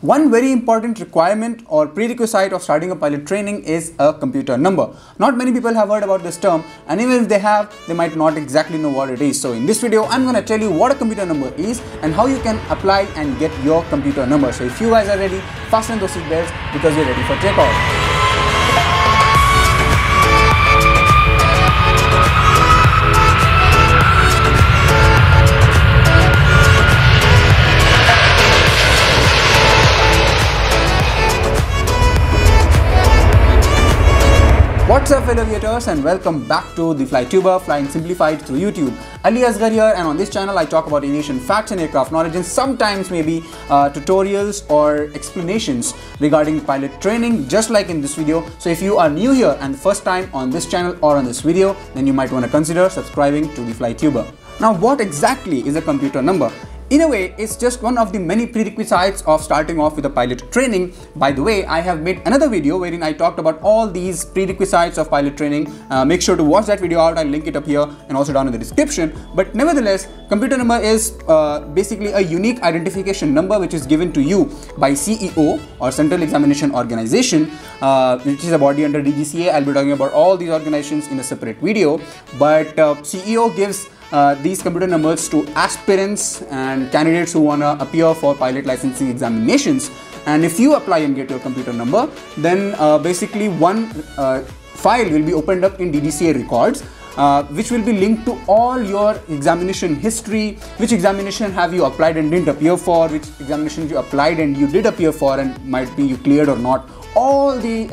One very important requirement or prerequisite of starting a pilot training is a computer number. Not many people have heard about this term, and even if they have, they might not exactly know what it is. So in this video, I'm going to tell you what a computer number is and how you can apply and get your computer number. So if you guys are ready, fasten those seatbelts because you're ready for takeoff. What's up fellow aviators, and welcome back to the FlyTuber, flying simplified through YouTube. Ali Asghar here, and on this channel I talk about aviation facts and aircraft knowledge, and sometimes maybe tutorials or explanations regarding pilot training, just like in this video. So if you are new here and the first time on this channel or on this video, then you might want to consider subscribing to the FlyTuber. Now, what exactly is a computer number? In a way, it's just one of the many prerequisites of starting off with a pilot training. By the way, I have made another video wherein I talked about all these prerequisites of pilot training. Make sure to watch that video out. I'll link it up here and also down in the description. But nevertheless, computer number is basically a unique identification number which is given to you by CEO or Central Examination Organization, which is a body under DGCA. I'll be talking about all these organizations in a separate video. But CEO gives these computer numbers to aspirants and candidates who want to appear for pilot licensing examinations. And if you apply and get your computer number, then basically one file will be opened up in DGCA records, which will be linked to all your examination history. Which examination have you applied and didn't appear for, which examinations you applied and you did appear for and might be you cleared or not. All the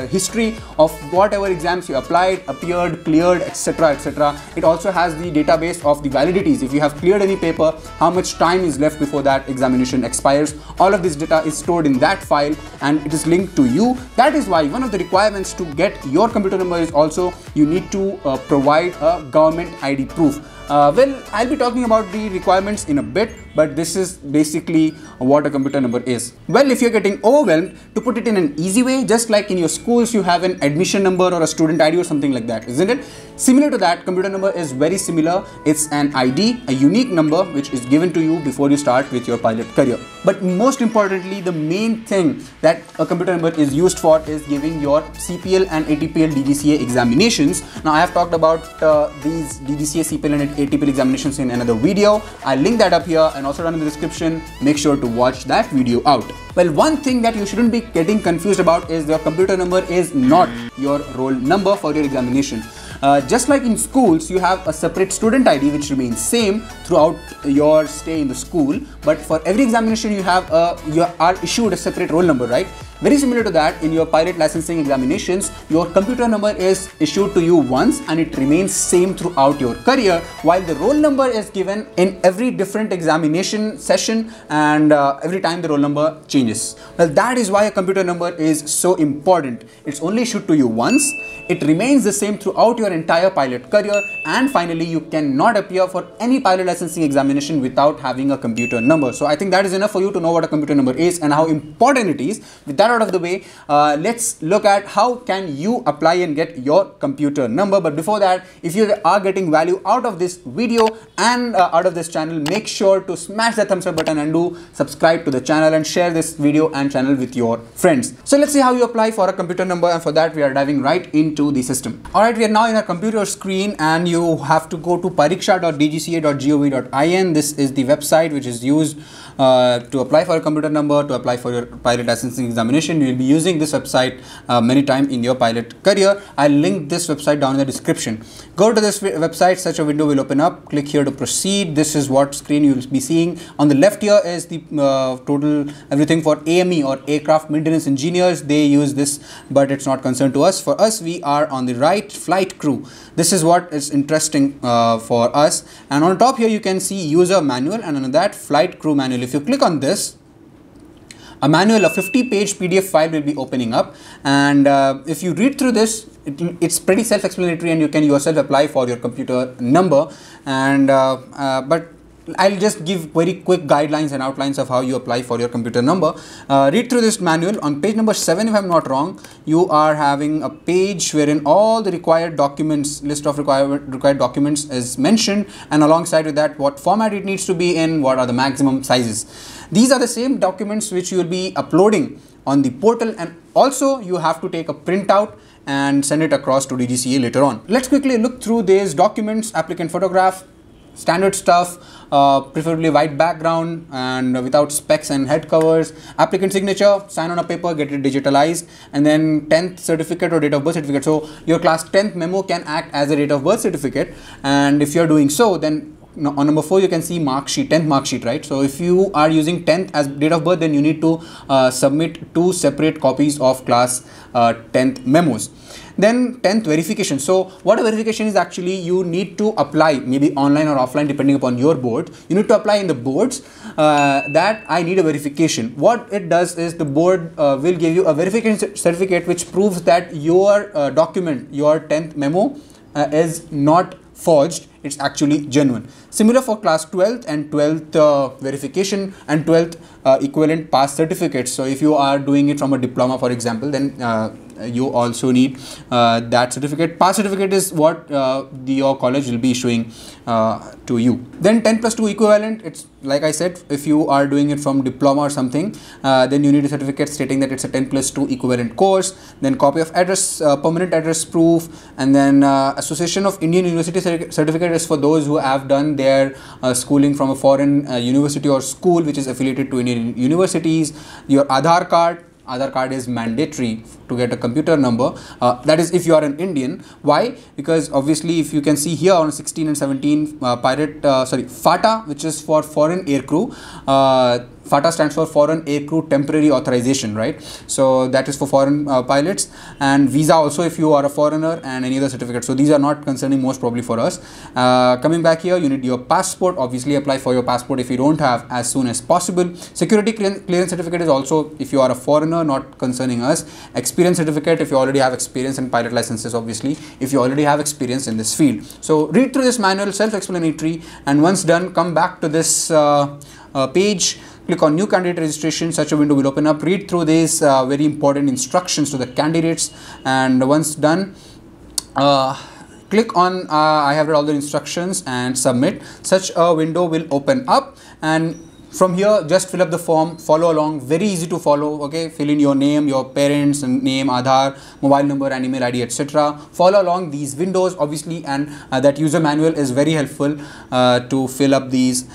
history of whatever exams you applied, appeared, cleared, etc, etc. It also has the database of the validities. If you have cleared any paper, how much time is left before that examination expires. All of this data is stored in that file and it is linked to you. That is why one of the requirements to get your computer number is also you need to provide a government ID proof. Well, I'll be talking about the requirements in a bit, but this is basically what a computer number is. Well, if you're getting overwhelmed, to put it in an easy way, just like in your schools you have an admission number or a student ID or something like that, isn't it? Similar to that, computer number is very similar. It's an ID, a unique number which is given to you before you start with your pilot career. But most importantly, the main thing that a computer number is used for is giving your CPL and ATPL DGCA examinations. Now, I have talked about these DGCA, CPL and ATPL examinations in another video. I'll link that up here and also down in the description. Make sure to watch that video out. Well, one thing that you shouldn't be getting confused about is your computer number is not your roll number for your examination. Just like in schools, you have a separate student ID which remains same throughout your stay in the school. But for every examination, you are issued a separate roll number, right? Very similar to that, in your pilot licensing examinations, your computer number is issued to you once and it remains same throughout your career, while the roll number is given in every different examination session and every time the roll number changes. Well, that is why a computer number is so important. It's only issued to you once, it remains the same throughout your entire pilot career, and finally you cannot appear for any pilot licensing examination without having a computer number. So I think that is enough for you to know what a computer number is and how important it is. With that out of the way, let's look at how can you apply and get your computer number. But before that, if you are getting value out of this video and out of this channel, make sure to smash that thumbs up button and do subscribe to the channel and share this video and channel with your friends. So let's see how you apply for a computer number, and for that we are diving right into the system. Alright, we are now in a computer screen and you have to go to pariksha.dgca.gov.in. This is the website which is used to apply for a computer number, to apply for your pilot licensing examination. You will be using this website many times in your pilot career. I'll link this website down in the description. Go to this website, such a window will open up. Click here to proceed. This is what screen you will be seeing. On the left here is the total everything for AME or aircraft maintenance engineers. They use this, but it's not concerned to us. For us, we are on the right, flight crew. This is what is interesting for us. And on top here you can see user manual, and on that flight crew manual. If you click on this, a manual, a 50-page PDF file will be opening up, and if you read through this, it's pretty self-explanatory and you can yourself apply for your computer number. And but I'll just give very quick guidelines and outlines of how you apply for your computer number. Read through this manual. On page number 7, if I'm not wrong, you are having a page wherein all the required documents, list of required documents is mentioned, and alongside with that, what format it needs to be in, what are the maximum sizes. These are the same documents which you will be uploading on the portal, and also you have to take a printout and send it across to DGCA later on. Let's quickly look through these documents. Applicant photograph, standard stuff, preferably white background and without specs and head covers. Applicant signature, sign on a paper, get it digitalized, and then 10th certificate or date of birth certificate. So your class 10th memo can act as a date of birth certificate, and if you're doing so, then on number 4 you can see mark sheet, 10th mark sheet, right? So if you are using 10th as date of birth, then you need to submit 2 separate copies of class 10th memos. Then 10th verification. So what a verification is, actually you need to apply, maybe online or offline depending upon your board. You need to apply in the boards that I need a verification. What it does is the board will give you a verification certificate which proves that your document, your 10th memo is not forged, it's actually genuine. Similar for class 12th and 12th verification and 12th equivalent pass certificates. So if you are doing it from a diploma, for example, then you also need that certificate. Pass certificate is what your college will be issuing to you. Then 10 plus 2 equivalent, it's like I said, if you are doing it from diploma or something, then you need a certificate stating that it's a 10 plus 2 equivalent course. Then copy of address, permanent address proof, and then Association of Indian University certificate is for those who have done their schooling from a foreign university or school which is affiliated to Indian universities. Your Aadhaar card. Aadhaar card is mandatory to get a computer number. That is if you are an Indian. Why? Because obviously if you can see here on 16 and 17 FATA, which is for foreign aircrew. FATA stands for Foreign Aircrew Temporary Authorization, right? So that is for foreign pilots, and visa also if you are a foreigner, and any other certificate. So these are not concerning most probably for us. Coming back here, you need your passport. Obviously apply for your passport if you don't have as soon as possible. Security clearance certificate is also if you are a foreigner, not concerning us. Experience certificate if you already have experience in pilot licenses, obviously if you already have experience in this field. So read through this manual, self-explanatory, and once done, come back to this page. Click on new candidate registration, such a window will open up. Read through these very important instructions to the candidates, and once done, click on I have read all the instructions and submit. Such a window will open up, and from here just fill up the form, follow along, very easy to follow. Okay, fill in your name, your parents name, Aadhaar, mobile number and email ID, etc. Follow along these windows obviously, and that user manual is very helpful to fill up these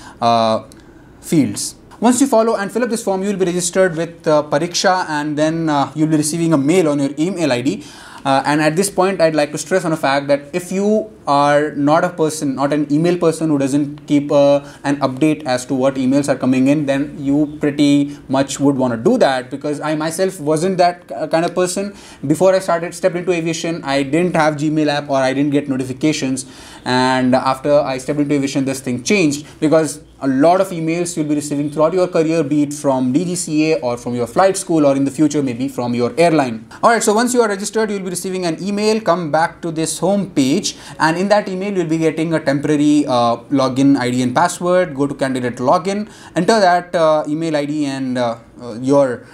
fields. Once you follow and fill up this form, you will be registered with Pariksha, and then you will be receiving a mail on your email ID. And at this point, I'd like to stress on the fact that if you are not a person, not an email person who doesn't keep an update as to what emails are coming in, then you pretty much would want to do that, because I myself wasn't that kind of person. Before I stepped into aviation, I didn't have Gmail app, or I didn't get notifications. And after I stepped into aviation, this thing changed, because a lot of emails you'll be receiving throughout your career, be it from DGCA or from your flight school, or in the future maybe from your airline. Alright, so once you are registered, you'll be receiving an email. Come back to this home page, and in that email you'll be getting a temporary login ID and password. Go to candidate login, enter that email ID and your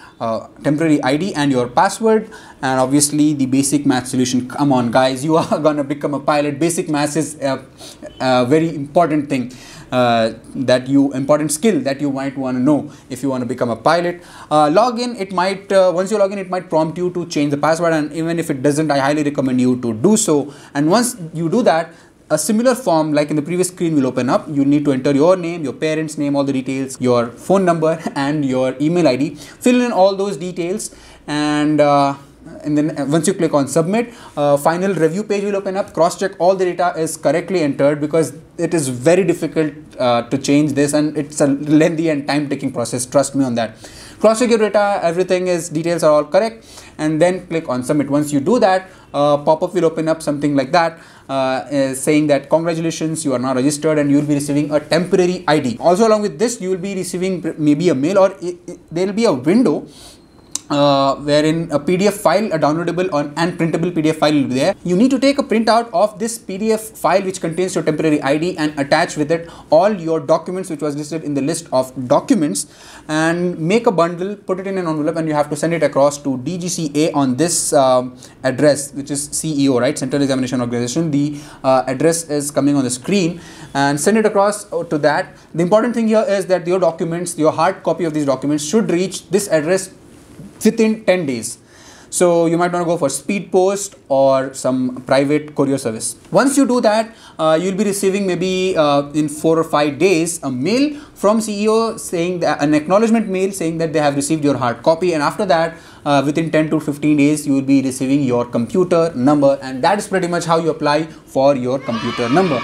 temporary ID and your password, and obviously the basic math solution. Come on guys, you are gonna become a pilot. Basic math is a very important thing. Important skill that you might want to know if you want to become a pilot. Login, it might once you log in, it might prompt you to change the password, and even if it doesn't, I highly recommend you to do so. And once you do that, a similar form like in the previous screen will open up. You need to enter your name, your parents' name, all the details, your phone number and your email ID. Fill in all those details, and then once you click on submit, final review page will open up. Cross check all the data is correctly entered, because it is very difficult to change this, and it's a lengthy and time taking process, trust me on that. Cross check your data, everything is, details are all correct, and then click on submit. Once you do that, pop-up will open up something like that, saying that congratulations, you are now registered, and you will be receiving a temporary ID. Also along with this, you will be receiving maybe a mail, or there will be a window wherein a PDF file, a downloadable and printable PDF file will be there. You need to take a printout of this PDF file which contains your temporary ID and attach with it all your documents which was listed in the list of documents, and make a bundle, put it in an envelope, and you have to send it across to DGCA on this address, which is CEO, right? Central Examination Organization. The address is coming on the screen, and send it across to that. The important thing here is that your documents, your hard copy of these documents should reach this address within 10 days. So you might want to go for speed post or some private courier service. Once you do that, you'll be receiving maybe in 4 or 5 days a mail from CEO saying that, an acknowledgement mail saying that they have received your hard copy, and after that within 10 to 15 days you will be receiving your computer number, and that is pretty much how you apply for your computer number.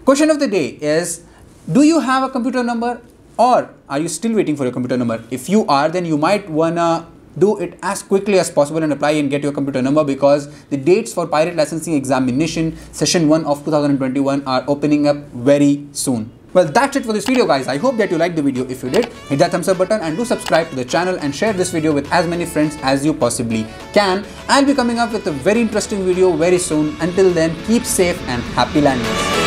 Question of the day is, do you have a computer number, or are you still waiting for your computer number? If you are, then you might wanna do it as quickly as possible and apply and get your computer number, because the dates for Pilot Licensing Examination Session 1 of 2021 are opening up very soon. Well, that's it for this video, guys. I hope that you liked the video. If you did, hit that thumbs up button and do subscribe to the channel and share this video with as many friends as you possibly can. I'll be coming up with a very interesting video very soon. Until then, keep safe and happy landings.